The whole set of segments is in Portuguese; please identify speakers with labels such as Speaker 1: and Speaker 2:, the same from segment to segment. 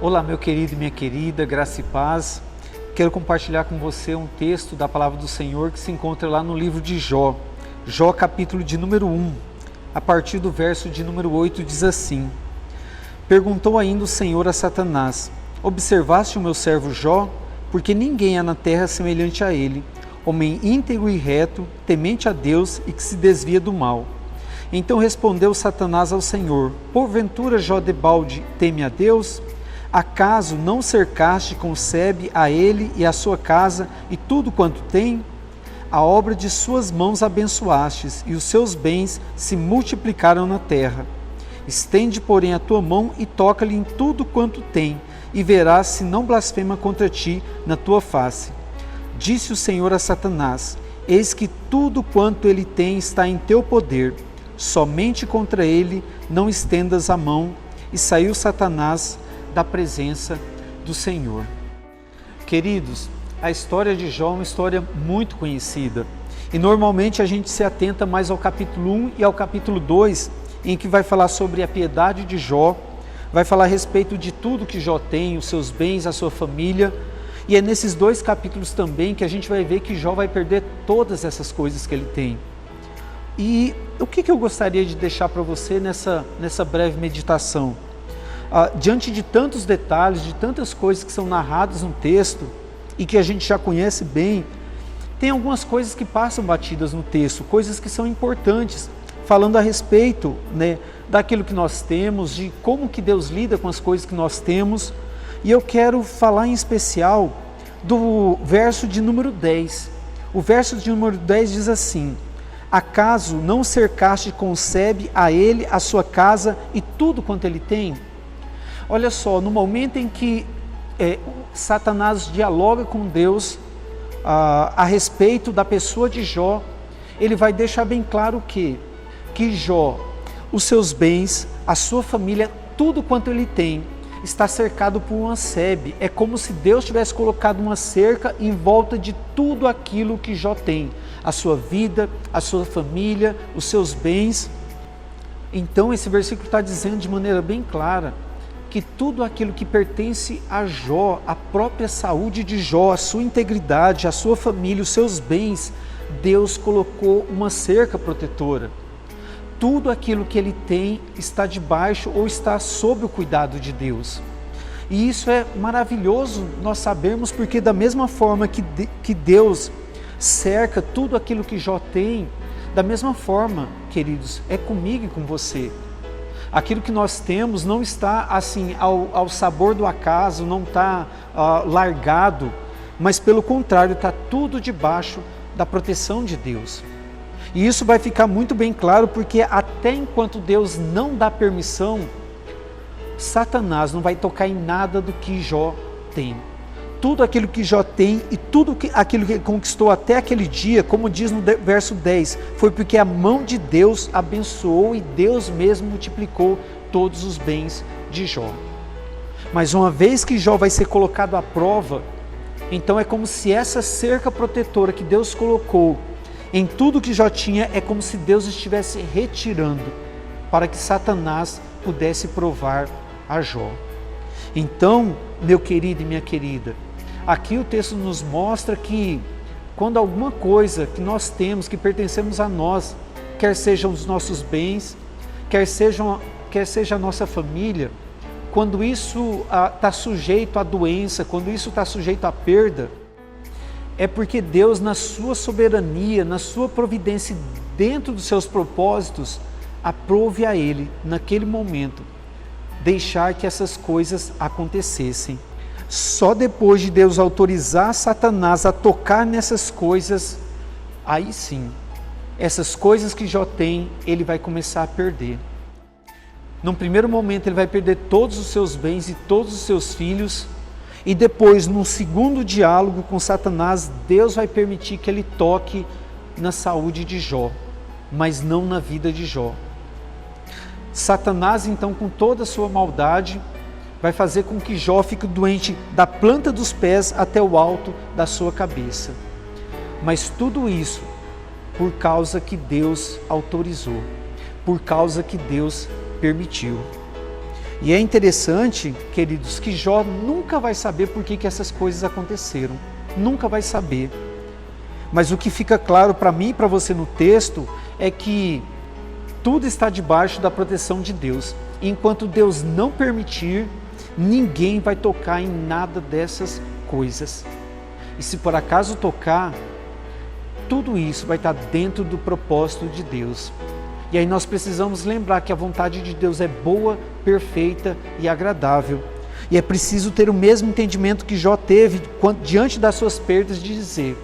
Speaker 1: Olá, meu querido e minha querida, graça e paz. Quero compartilhar com você um texto da palavra do Senhor que se encontra lá no livro de Jó. Jó, capítulo de número 1, a partir do verso de número 8, diz assim: Perguntou ainda o Senhor a Satanás: Observaste o meu servo Jó? Porque ninguém há na terra semelhante a ele, homem íntegro e reto, temente a Deus e que se desvia do mal. Então respondeu Satanás ao Senhor: Porventura Jó debalde teme a Deus? Acaso não cercaste com sebe a ele e a sua casa e tudo quanto tem? A obra de suas mãos abençoastes, e os seus bens se multiplicaram na terra. Estende, porém, a tua mão e toca-lhe em tudo quanto tem, e verás se não blasfema contra ti na tua face. Disse o Senhor a Satanás: Eis que tudo quanto ele tem está em teu poder, somente contra ele não estendas a mão. E saiu Satanás da presença do Senhor. Queridos, a história de Jó é uma história muito conhecida, e normalmente a gente se atenta mais ao capítulo 1 e ao capítulo 2, em que vai falar sobre a piedade de Jó, vai falar a respeito de tudo que Jó tem, os seus bens, a sua família, e é nesses dois capítulos também que a gente vai ver que Jó vai perder todas essas coisas que ele tem. E o que eu gostaria de deixar para você nessa breve meditação? Diante de tantos detalhes, de tantas coisas que são narradas no texto e que a gente já conhece bem, tem algumas coisas que passam batidas no texto, coisas que são importantes, falando a respeito, daquilo que nós temos, de como que Deus lida com as coisas que nós temos. E eu quero falar em especial do verso de número 10. O verso de número 10 diz assim: Acaso não cercaste com sebe a ele, a sua casa e tudo quanto ele tem? Olha só, no momento em que Satanás dialoga com Deus a respeito da pessoa de Jó, ele vai deixar bem claro o quê? Que Jó, os seus bens, a sua família, tudo quanto ele tem, está cercado por uma sebe. É como se Deus tivesse colocado uma cerca em volta de tudo aquilo que Jó tem. A sua vida, a sua família, os seus bens. Então esse versículo está dizendo de maneira bem clara que tudo aquilo que pertence a Jó, a própria saúde de Jó, a sua integridade, a sua família, os seus bens, Deus colocou uma cerca protetora. Tudo aquilo que ele tem está debaixo ou está sob o cuidado de Deus. E isso é maravilhoso nós sabermos, porque da mesma forma que Deus cerca tudo aquilo que Jó tem, da mesma forma, queridos, é comigo e com você. Aquilo que nós temos não está assim ao sabor do acaso, não está largado, mas pelo contrário, está tudo debaixo da proteção de Deus. E isso vai ficar muito bem claro, porque até enquanto Deus não dá permissão, Satanás não vai tocar em nada do que Jó tem. Tudo aquilo que Jó tem e tudo aquilo que ele conquistou até aquele dia, como diz no verso 10, foi porque a mão de Deus abençoou e Deus mesmo multiplicou todos os bens de Jó. Mas uma vez que Jó vai ser colocado à prova, então é como se essa cerca protetora que Deus colocou em tudo que Jó tinha, é como se Deus estivesse retirando para que Satanás pudesse provar a Jó. Então, meu querido e minha querida, aqui o texto nos mostra que quando alguma coisa que nós temos, que pertencemos a nós, quer sejam os nossos bens, quer seja a nossa família, quando isso está sujeito à doença, quando isso está sujeito à perda, é porque Deus, na sua soberania, na sua providência, dentro dos seus propósitos, aprove a Ele, naquele momento, deixar que essas coisas acontecessem. Só depois de Deus autorizar Satanás a tocar nessas coisas, aí sim, essas coisas que Jó tem, ele vai começar a perder. Num primeiro momento ele vai perder todos os seus bens e todos os seus filhos, e depois, num segundo diálogo com Satanás, Deus vai permitir que ele toque na saúde de Jó, mas não na vida de Jó. Satanás, então, com toda a sua maldade, vai fazer com que Jó fique doente da planta dos pés até o alto da sua cabeça. Mas tudo isso por causa que Deus autorizou, por causa que Deus permitiu. E é interessante, queridos, que Jó nunca vai saber por que essas coisas aconteceram. Nunca vai saber. Mas o que fica claro para mim e para você no texto é que tudo está debaixo da proteção de Deus. E enquanto Deus não permitir, ninguém vai tocar em nada dessas coisas. E se por acaso tocar, tudo isso vai estar dentro do propósito de Deus. E aí nós precisamos lembrar que a vontade de Deus é boa, perfeita e agradável. E é preciso ter o mesmo entendimento que Jó teve diante das suas perdas, de dizer: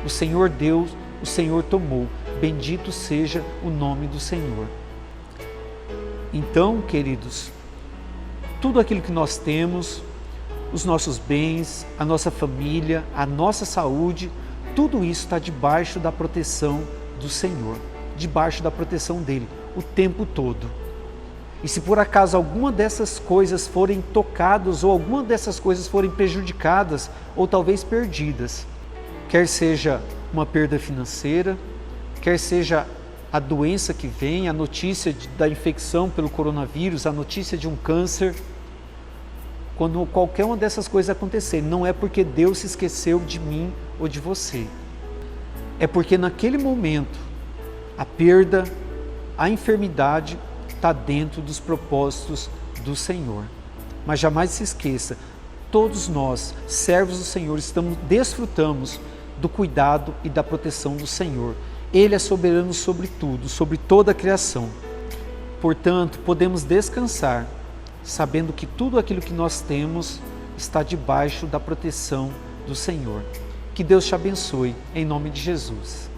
Speaker 1: o Senhor deu, o Senhor tomou, bendito seja o nome do Senhor. Então, queridos, tudo aquilo que nós temos, os nossos bens, a nossa família, a nossa saúde, tudo isso está debaixo da proteção do Senhor, debaixo da proteção dele, o tempo todo. E se por acaso alguma dessas coisas forem tocadas, ou alguma dessas coisas forem prejudicadas, ou talvez perdidas, quer seja uma perda financeira, quer seja a doença que vem, a notícia da infecção pelo coronavírus, a notícia de um câncer, quando qualquer uma dessas coisas acontecer, não é porque Deus se esqueceu de mim ou de você. É porque naquele momento, a perda, a enfermidade está dentro dos propósitos do Senhor. Mas jamais se esqueça, todos nós, servos do Senhor, desfrutamos do cuidado e da proteção do Senhor. Ele é soberano sobre tudo, sobre toda a criação. Portanto, podemos descansar, sabendo que tudo aquilo que nós temos está debaixo da proteção do Senhor. Que Deus te abençoe, em nome de Jesus.